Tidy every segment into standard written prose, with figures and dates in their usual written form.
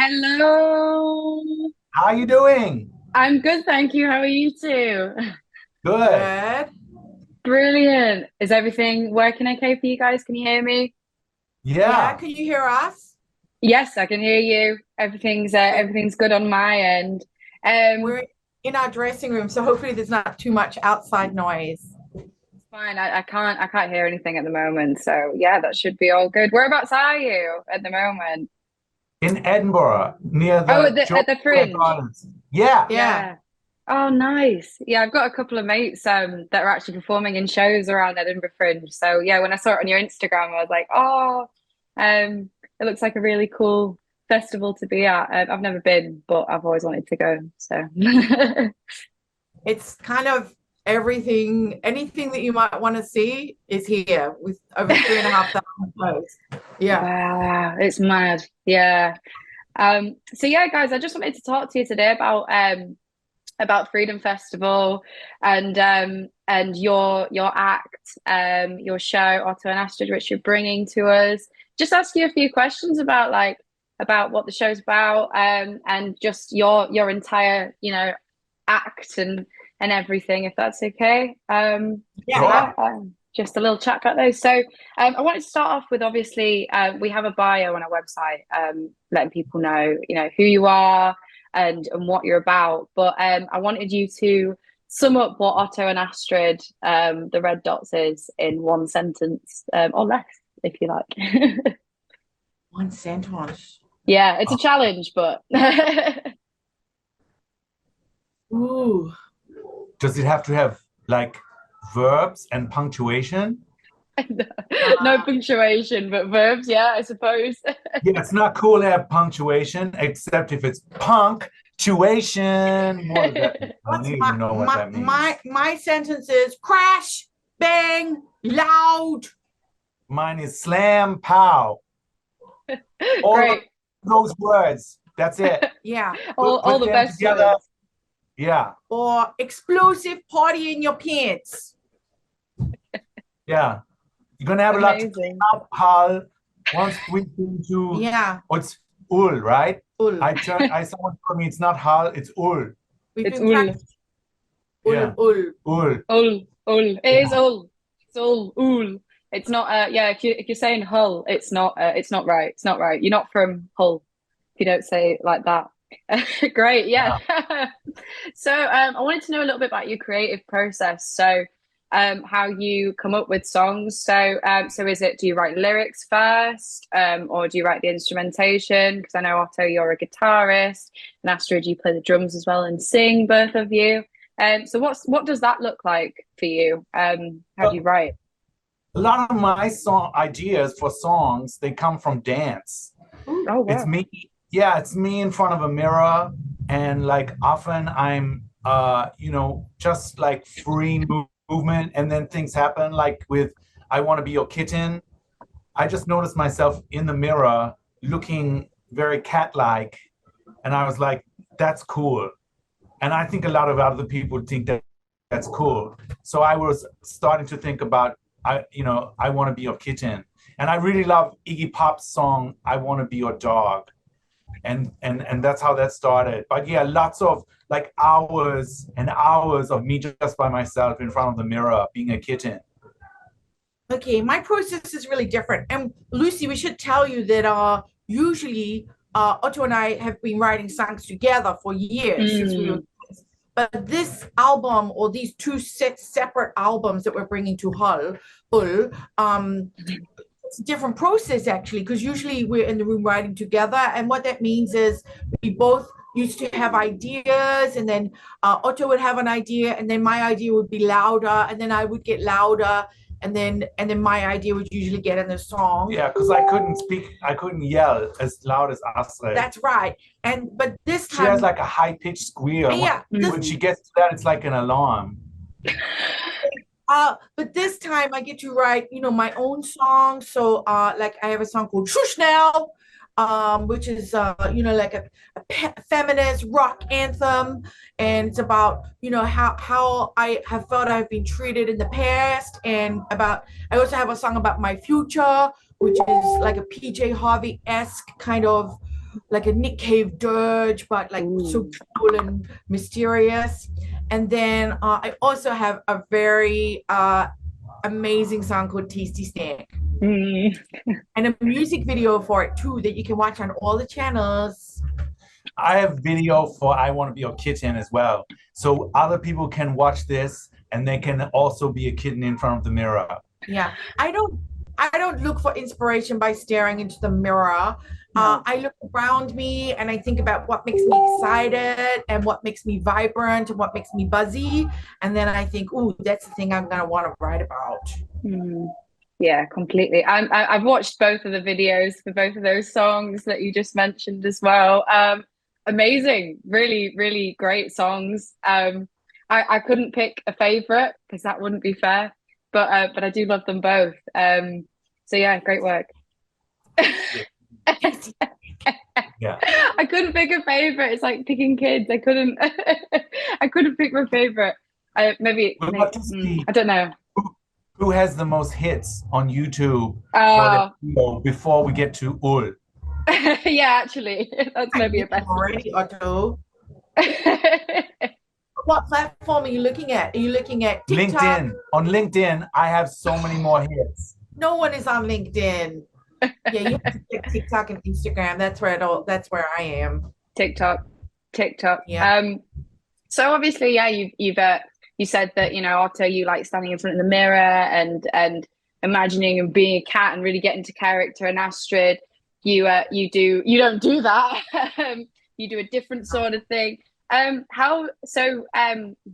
Hello. How are you doing? I'm good, thank you. How are you two? Good. Good. Brilliant. Is everything working okay for you guys? Can you hear me? Yeah, Yeah. can you hear us? Yes, I can hear you. Good. Everything's good on my end. Um, We're in our dressing room, so hopefully there's not too much outside noise. it's fine. I can't hear anything at the moment. So yeah, that should be all good. Whereabouts are you at the moment? In Edinburgh, near Oh, the at the Georgia Fringe. Gardens. Yeah. Yeah. Yeah. Oh, nice. Yeah, I've got a couple of mates that are actually performing in shows around Edinburgh Fringe. So yeah, when I saw it on your Instagram, I was like, oh, it looks like a really cool festival to be at. I've never been, but I've always wanted to go. So It's kind of everything, anything that you might want to see is here with over 3,500 shows. Yeah. wow, it's mad. Yeah. So yeah, guys, I just wanted to talk to you today about Freedom Festival and your act, your show, Otto and Astrid, which you're bringing to us. Just ask you a few questions about about what the show's about, and just your entire, act and everything, if that's okay. So Yeah. yeah, Sure. just a little chat about those. So I wanted to start off with obviously we have a bio on our website, letting people know, who you are and what you're about. But I wanted you to sum up what Otto and Astrid, the Red Dots, is in one sentence, or less, if you like. One sentence. Yeah, it's a challenge, but Ooh. Does it have to have like verbs and punctuation? no Uh, punctuation, but verbs, yeah, I suppose. Yeah, it's not cool to have punctuation, except if it's punctuation. What does that mean? I don't what's even know what that means. my sentence is crash, bang, loud. Mine is slam, pow. All of Great. those words. That's it. Yeah. All Put the them best together. words. Yeah. Or explosive party in your pants. Yeah. You're gonna have a lot to clean Amazing. up, Hal. Once we into Yeah. oh, it's ul, right? Ul. I someone told me it's not Hal, it's ul. We've It's been ul. practicing. Yeah, Ul. ul. Ul. Ul. It is Yeah. ul. It's ul. Ul. It's not yeah, if you're saying Hull, it's not right. It's not right. You're not from Hull if you don't say it like that. Great, yeah. Yeah. So I wanted to know a little bit about your creative process. So how you come up with songs. So is it, do you write lyrics first, or do you write the instrumentation? Because I know Otto, you're a guitarist, and Astrid, you play the drums as well and sing, both of you. So what does that look like for you? How do you So write? a lot of my song ideas for songs, they come from dance. Ooh. Oh It's wow. me, yeah, it's me in front of a mirror, and like often I'm just like free movement, and then things happen like with I Want to Be Your Kitten. I just noticed myself in the mirror looking very cat-like, and I was like, that's cool. And I think a lot of other people think that that's cool. So I was starting to think about I Want to Be Your Kitten. And I really love Iggy Pop's song I Want to Be Your Dog. And that's how that started. But yeah, lots of like hours and hours of me just by myself in front of the mirror being a kitten. Okay, my process is really different. And Lucy, we should tell you that usually Otto and I have been writing songs together for years since we were Mm, kids. But this album or these two separate albums that we're bringing to Hull, it's a different process actually, because usually we're in the room writing together. And what that means is we both used to have ideas, and then Otto would have an idea, and then my idea would be louder, and then I would get louder, and then my idea would usually get in the song. Yeah, because I couldn't yell as loud as Astrid. That's right. And but this She has time, like a high-pitched squeal. yeah, When she gets to that, it's like an alarm. but this time I get to write, my own song. So like I have a song called Shush Now, which is like a feminist rock anthem, and it's about how I have felt I've been treated in the past, and about I also have a song about my future, which is like a PJ Harvey-esque kind of like a Nick Cave dirge, but like so cool and mysterious. And then I also have a very amazing song called Tasty Snack. And a music video for it too that you can watch on all the channels. I have video for I Want to Be Your Kitten as well. So other people can watch this and they can also be a kitten in front of the mirror. Yeah. I don't look for inspiration by staring into the mirror. I look around me and I think about what makes me excited and what makes me vibrant and what makes me buzzy. And then I think, ooh, that's the thing I'm going to want to write about. Yeah, completely. I've watched both of the videos for both of those songs that you just mentioned as well. Amazing, really, really great songs. I couldn't pick a favorite because that wouldn't be fair, but I do love them both. So yeah, great work. Yeah. I couldn't pick a favorite. It's like picking kids. I couldn't pick my favorite. I don't know. Who has the most hits on YouTube for the video before we get to Ul? Yeah, actually, that's maybe a better. Already, Otto. What platform are you looking at? Are you looking at TikTok? LinkedIn. On LinkedIn, I have so many more hits. No one is on LinkedIn. Yeah, you have to get TikTok and Instagram. That's where I am. TikTok. Yeah. So obviously, yeah, you said that, you know, Otto, you like standing in front of the mirror and imagining and being a cat and really get into character. And Astrid, you don't do that. You do a different sort of thing.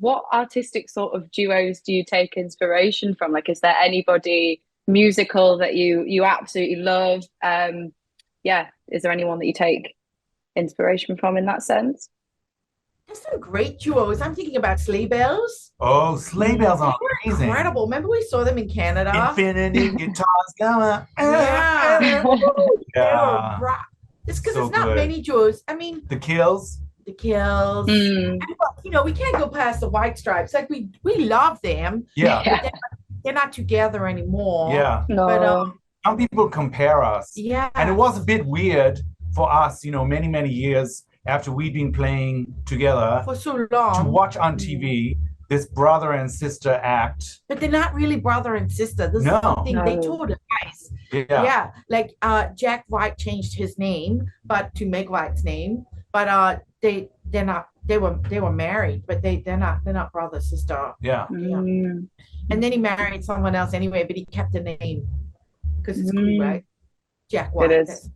What artistic sort of duos do you take inspiration from? Like, is there anybody musical that you absolutely love? Is there anyone that you take inspiration from in that sense? There's some great duos. I'm thinking about Sleigh Bells. Oh, Sleigh Bells are amazing. Incredible. Remember we saw them in Canada? Infinity guitars going. Yeah. Yeah. It's because So there's not good. many duos. I mean, The Kills. And, you know, we can't go past the White Stripes. Like we love them. Yeah. But they're not together anymore. Yeah. No. But Some people compare us. yeah. And it was a bit weird for us, you know, many, many years after we'd been playing together for so to long. watch on TV this brother and sister act. But they're not really brother and sister. This is No. something they told us. Yeah. Like Jack White changed his name, but to Meg White's name. But they're not. They were married, but they're not brother sister. Yeah. And then he married someone else anyway, but he kept the name because it's cool, right? Jack White. It is.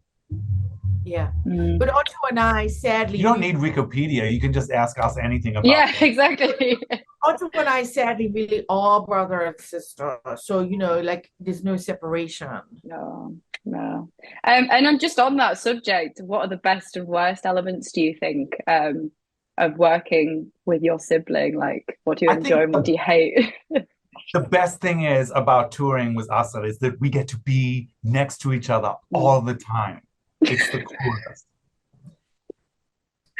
Yeah. But Otto and I, sadly, You don't need Wikipedia. You can just ask us anything about it. Exactly. Otto and I, sadly, really are brother and sister. So, you know, like there's no separation. No. And I'm just on that subject. What are the best and worst elements, do you think, of working with your sibling? Like, what do you enjoy and what do you hate? The best thing is about touring with Astrid is that we get to be next to each other all the time. It's the coolest.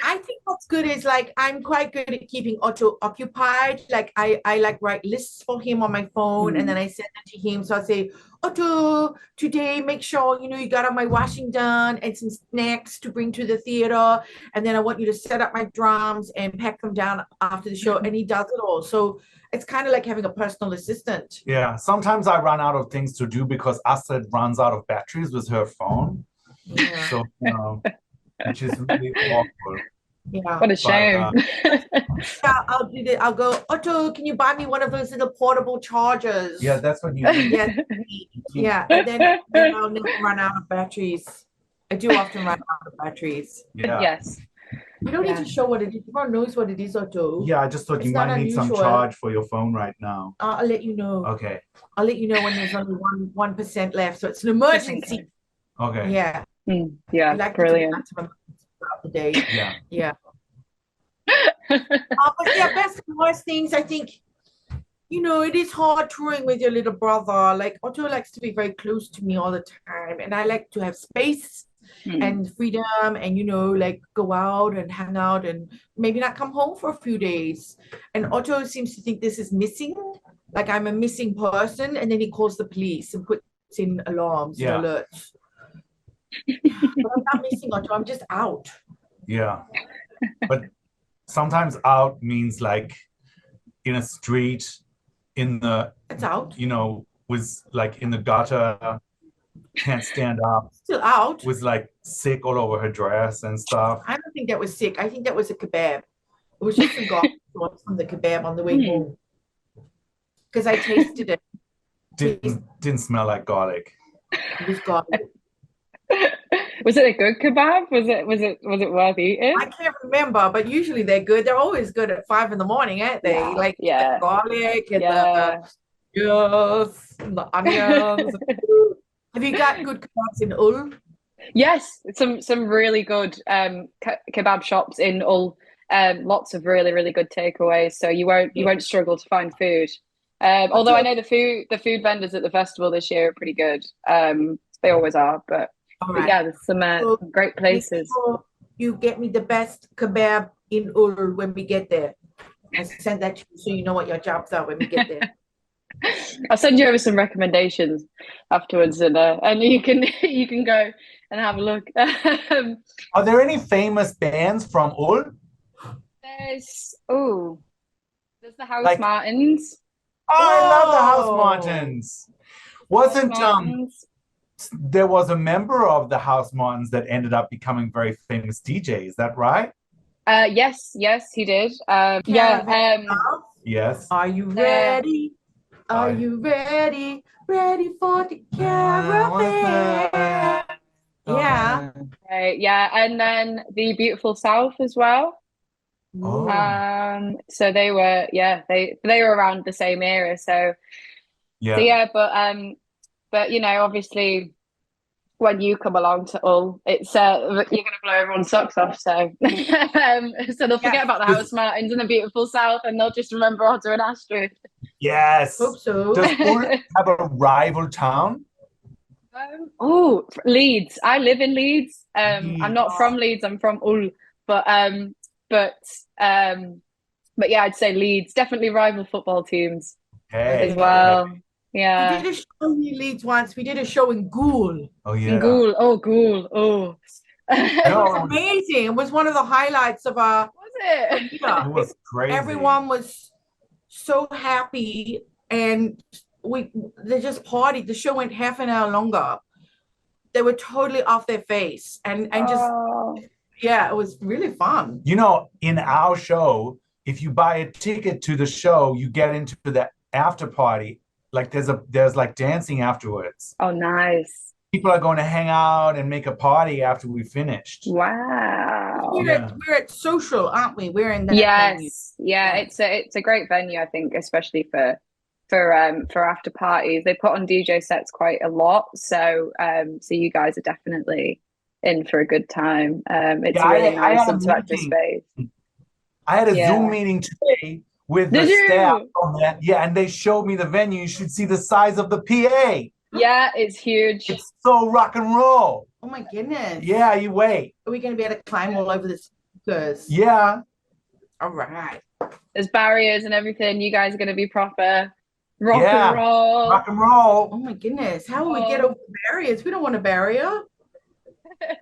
I think what's good is like I'm quite good at keeping Otto occupied. Like I like write lists for him on my phone and then I send them to him. So I say, Otto, today make sure you got all my washing done and some snacks to bring to the theater. And then I want you to set up my drums and pack them down after the show. And he does it all. So it's kind of like having a personal assistant. Yeah. Sometimes I run out of things to do because Astrid runs out of batteries with her phone. Yeah. So, which is really awkward. Yeah. What a shame. Yeah, I'll do that. I'll go, Otto, can you buy me one of those little portable chargers? Yeah, that's what you need. Yeah. Yeah. And then I'll never run out of batteries. I do often run out of batteries. Yeah. Yes. You don't need to show what it is. Everyone knows what it is, Otto. Yeah, I just thought you It's not might need some unusual. charge for your phone right now. I'll let you know. Okay. I'll let you know when there's only 1% left. So it's an emergency. Okay. Yeah. Yeah, I like brilliant. to throughout the day. Yeah. Yeah. But yeah, best and worst things, I think, it is hard touring with your little brother. Like Otto likes to be very close to me all the time. And I like to have space and freedom and, like go out and hang out and maybe not come home for a few days. And Otto seems to think this is missing. Like I'm a missing person. And then he calls the police and puts in alarms and alerts. But I'm not missing Otto. I'm just out. Yeah. But sometimes out means like in a street, in the, It's out. was like in the gutter, can't stand up, Still out. was like sick all over her dress and stuff. I don't think that was sick. I think that was a kebab. It was just some garlic sauce from the kebab on the way home. Because I tasted it. Didn't smell like garlic. It was garlic. Was it a good kebab? Was it worth eating? I can't remember, but usually they're good. They're always good at 5 a.m, aren't they? Yeah, Like yeah. the garlic and Yeah. the onions. Have you got good kebabs in Ulm? Yes, some really good kebab shops in Hull. Lots of really, really good takeaways. So you won't struggle to find food. Although I know the food vendors at the festival this year are pretty good. They always are, but yeah, there's some great places. Sure you get me the best kebab in Ulm when we get there. I send that to you so you know what your jobs are when we get there. I'll send you over some recommendations afterwards, and you can go and have a look. Are there any famous bands from Ulm? There's the House Like- Martins. Oh, I love the House Oh. Martins. Wasn't Martins. there was a member of the House Martins that ended up becoming very famous DJ? Is that right? Yes, he did. Yes. Are you ready? Are you ready? Ready for the caravan? Yeah. Yeah, and then the Beautiful South as well. Oh. So they were they were around the same era. So Yeah. but obviously when you come along to Hull, it's you're gonna blow everyone's socks off. So so they'll forget about the House Martins and the Beautiful South, and they'll just remember Otto and Astrid. Yes. Hope so. Does Ulm have a rival town? Leeds. I live in Leeds. I'm not from Leeds. I'm from Hull. But yeah, I'd say Leeds. Definitely rival football teteams Hey. as well. Yeah. We did a show in Leeds once. We did a show in Goole. Oh yeah. Ghoul. Oh. It was amazing. It was one of the highlights of our Was it? year. It was crazy. Everyone was so happy, and they just partied. The show went half an hour longer. They were totally off their face, and just it was really fun. In our show, if you buy a ticket to the show, you get into the after party. Like there's like dancing afterwards. Oh, nice. People are going to hang out and make a party after we finished. Wow. We're at Social, aren't we? We're in that venue. Yes. Yeah, it's a great venue, I think, especially for after parties. They put on DJ sets quite a lot. So you guys are definitely in for a good time. It's really nice interactive space. I had a Zoom meeting today with the staff on that. Yeah, and they showed me the venue. You should see the size of the PA. Yeah, it's huge. It's so rock and roll. Oh my goodness. Yeah, you wait. Are we going to be able to climb all over the speakers? Yeah. All right. There's barriers and everything. You guys are going to be proper rock and roll. Rock and roll. Oh my goodness. How will we get over the barriers? We don't want a barrier.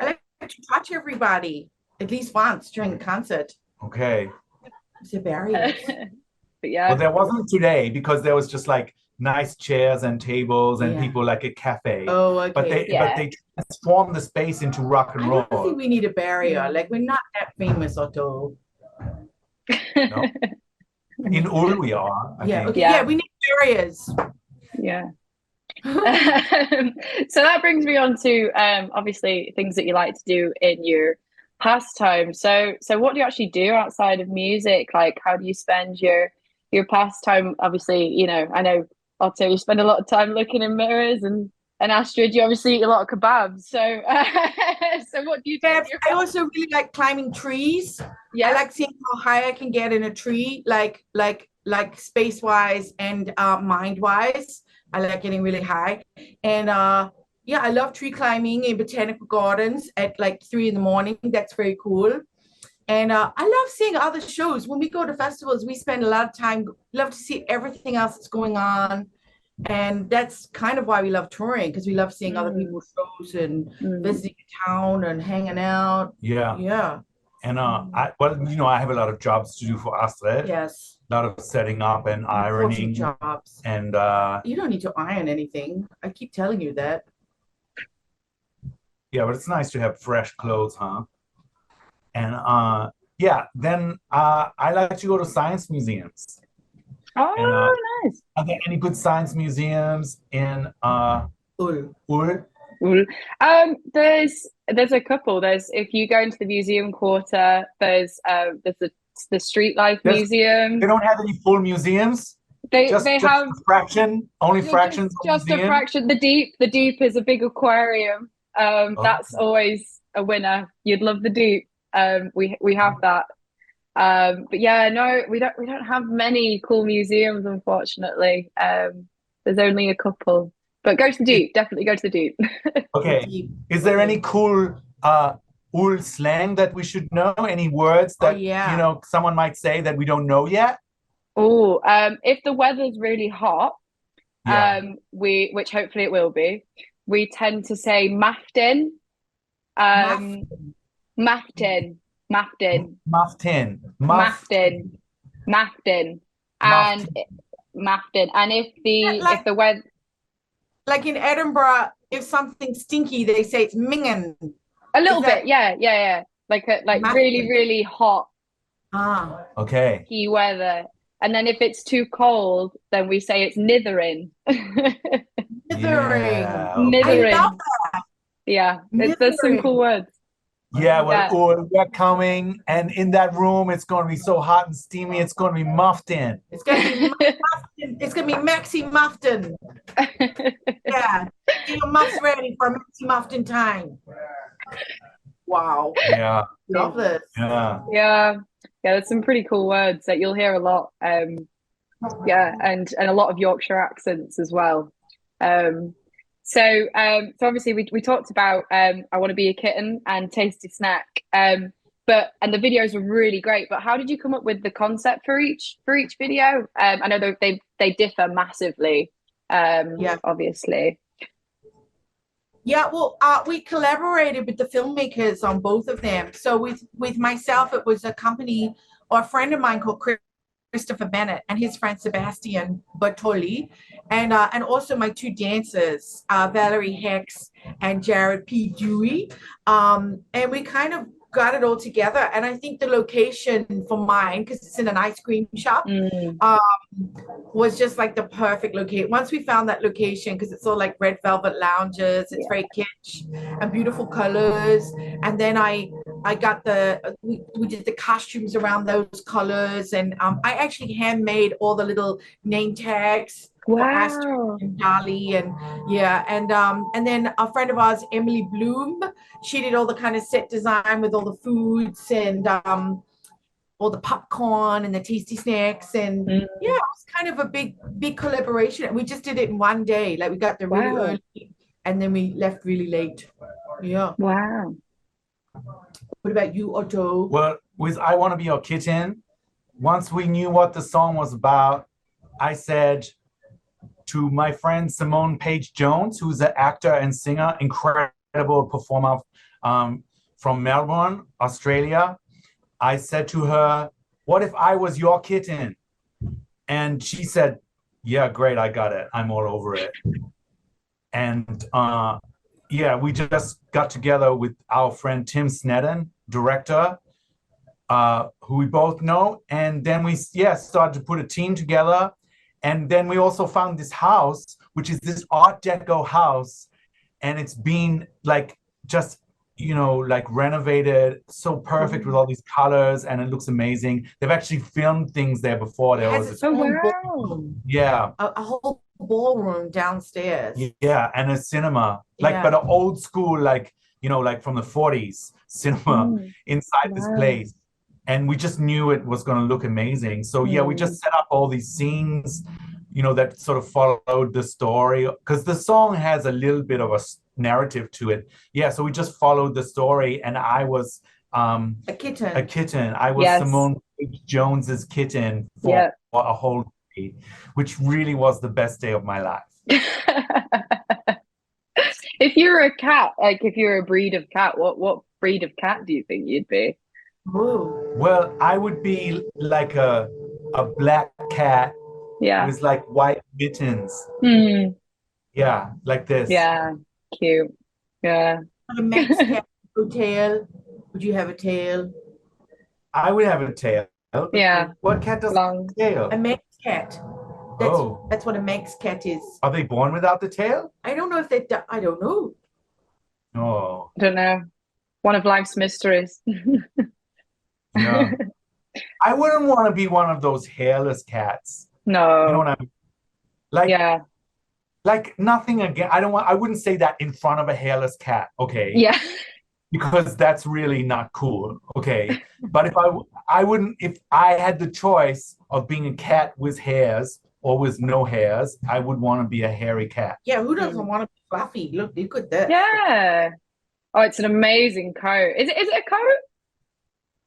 I like to touch everybody at least once during the concert. Okay. It's a barrier. But yeah. Well, there wasn't today because there was just like nice chairs and tables and people like a cafe. Oh, okay. But they transformed the space into rock and roll. I don't think we need a barrier. Like, we're not that famous, Otto. No. In Ulm we are. I think. Okay. Yeah, we need barriers. Yeah. So that brings me on to obviously things that you like to do in your pastime. So what do you actually do outside of music? Like, how do you spend your pastime? Obviously, I know, Otto, you spend a lot of time looking in mirrors, and Astrid, you obviously eat a lot of kebabs. So so what do you do? I also really like climbing trees. I like seeing how high I can get in a tree, like space wise and mind wise. I like getting really high. And I love tree climbing in botanical gardens at like 3 a.m. That's very cool. And I love seeing other shows. When we go to festivals, we spend a lot of time, love to see everything else that's going on. And that's kind of why we love touring, because we love seeing other people's shows and visiting town and hanging out. Yeah. And I have a lot of jobs to do for Astrid. Yes. A lot of setting up and ironing jobs. And you don't need to iron anything. I keep telling you that. Yeah, but it's nice to have fresh clothes, huh? And then I like to go to science museums. Oh, And, nice. Are there any good science museums in Ulm? There's a couple. There's, if you go into the museum quarter, there's the Street Life Museum. They don't have any full museums. They have a fraction, only fractions. Just a fraction. The deep is a big aquarium. That's always a winner. You'd love the deep. We have that. But yeah, no, we don't have many cool museums, unfortunately. There's only a couple. But go to the deep. Definitely go to the deep. Okay. Is there any cool Ul slang that we should know? Any words that someone might say that we don't know yet? Oh, if the weather's really hot, which hopefully it will be, we tend to say maftin. Maftin. And if the weather, like in Edinburgh, if something's stinky, they say it's mingen. A little bit, yeah. Like really, really hot. Okay. Key weather. And then if it's too cold, then we say it's nithering. Nithering. I love that. Yeah, there's some cool words. Yeah, we're coming, and in that room, it's going to be so hot and steamy. It's going to be muffed in. It's going to be it's going to be Maxi Muffin. Yeah, get your muffs ready for Maxi Muffin time. Wow. Yeah. Love this. Yeah. There's some pretty cool words that you'll hear a lot. And a lot of Yorkshire accents as well. So obviously we talked about I Want to Be a Kitten and Tasty Snack. But the videos were really great. But how did you come up with the concept for each video? I know they differ massively. Obviously. Yeah, well, we collaborated with the filmmakers on both of them. So with myself, it was a company or a friend of mine called Christopher Bennett and his friend Sebastian Bertoli, and also my two dancers, Valerie Hex and Jared P. Dewey. And we kind of got it all together. And I think the location for mine, because it's in an ice cream shop, was just like the perfect location. Once we found that location, because it's all like red velvet lounges, it's very kitsch and beautiful colors. And then I got we did the costumes around those colors, and I actually handmade all the little name tags. Wow. And Dolly and then a friend of ours, Emily Bloom, she did all the kind of set design with all the foods and all the popcorn and the tasty snacks, and it was kind of a big collaboration, and we just did it in one day. Like we got there really early and then we left really late. Wow. What about you, Otto? Well, with I Want to Be Your Kitten, once we knew what the song was about, I said to my friend Simone Page Jones, who's an actor and singer, incredible performer from Melbourne, Australia. I said to her, what if I was your kitten? And she said, yeah, great, I got it. I'm all over it. And we just got together with our friend Tim Snedden, director, who we both know. And then we started to put a team together. And then we also found this house, which is this Art Deco house. And it's been like just, renovated, so perfect with all these colors, and it looks amazing. They've actually filmed things there before. There was a whole ballroom downstairs. Yeah, and a cinema, but an old school, like from the 40s cinema inside this place. And we just knew it was going to look amazing. So we just set up all these scenes, that sort of followed the story, because the song has a little bit of a narrative to it. So we just followed the story, and I was a kitten. I was Simone Page Jones's kitten for a whole which really was the best day of my life. If you were a cat, like if you were a breed of cat, what breed of cat do you think you'd be? Ooh. Well, I would be like a black cat Yeah. with like white mittens. Hmm. Yeah, like this. Yeah. Cute. Yeah. A Manx cat with a tail. Would you have a tail? I would have a tail. Yeah. What cat doesn't have Long. a tail? A Manx cat. That's what a Manx cat is. Are they born without the tail? I don't know if they. I don't know. Oh, I don't know. One of life's mysteries. yeah. I wouldn't want to be one of those hairless cats. No. You know what I mean? Like, Yeah. like nothing again. I wouldn't say that in front of a hairless cat, okay? Yeah. Because that's really not cool, okay? But if I had the choice of being a cat with hairs or with no hairs, I would want to be a hairy cat. Yeah, who doesn't want to be fluffy? Look at this. Yeah. Oh, it's an amazing coat. Is it a coat?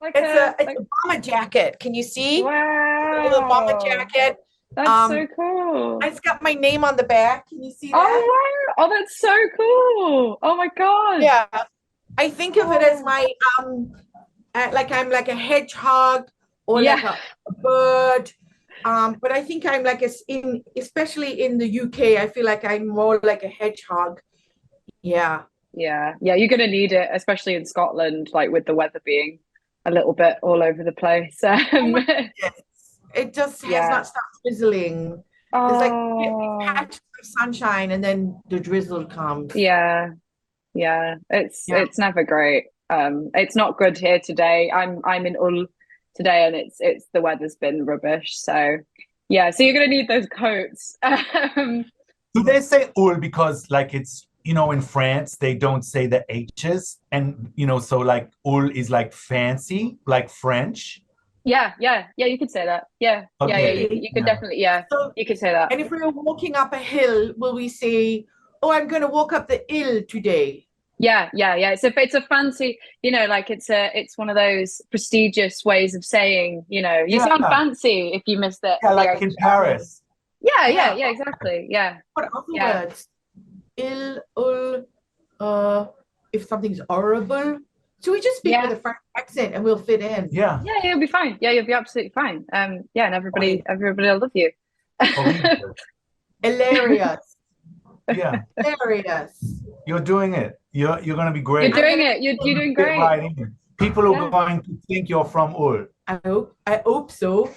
Like It's a bomber jacket. Can you see? Wow. A little bomber jacket. That's so cool. It's got my name on the back. Can you see that? Oh wow. Oh, that's so cool. Oh my God. Yeah. I think of it as my like I'm like a hedgehog or like a bird. But I think I'm like especially in the UK, I feel like I'm more like a hedgehog. Yeah. Yeah. Yeah. You're gonna need it, especially in Scotland, like with the weather being a little bit all over the place. Yes. It just has not stopped drizzling. It's like patches of sunshine and then the drizzle comes. Yeah. Yeah. It's never great. It's not good here today. I'm in Hull today and it's the weather's been rubbish. So yeah, so you're gonna need those coats. Do they say ul because like it's, you know, in France they don't say the H's and you know, so like ul is like fancy, like French. Yeah, you could say that. Yeah, Okay. you could definitely, So, you could say that. and if we were walking up a hill, will we say, "Oh, I'm going to walk up the hill today"? Yeah. It's a fancy, you know, like it's one of those prestigious ways of saying, you know, you sound fancy if you missed it. Yeah, like in Paris. Yeah, exactly. Yeah. What other words? Il, ul, if something's horrible. So we just speak with a French accent and we'll fit in. Yeah. Yeah, you'll be fine. Yeah, you'll be absolutely fine. Yeah, and everybody will love you. Hilarious. Yeah. Hilarious. You're doing it. You're gonna be great. You're doing it. You're doing great. Right in. People are going to think you're from Ul. I hope so.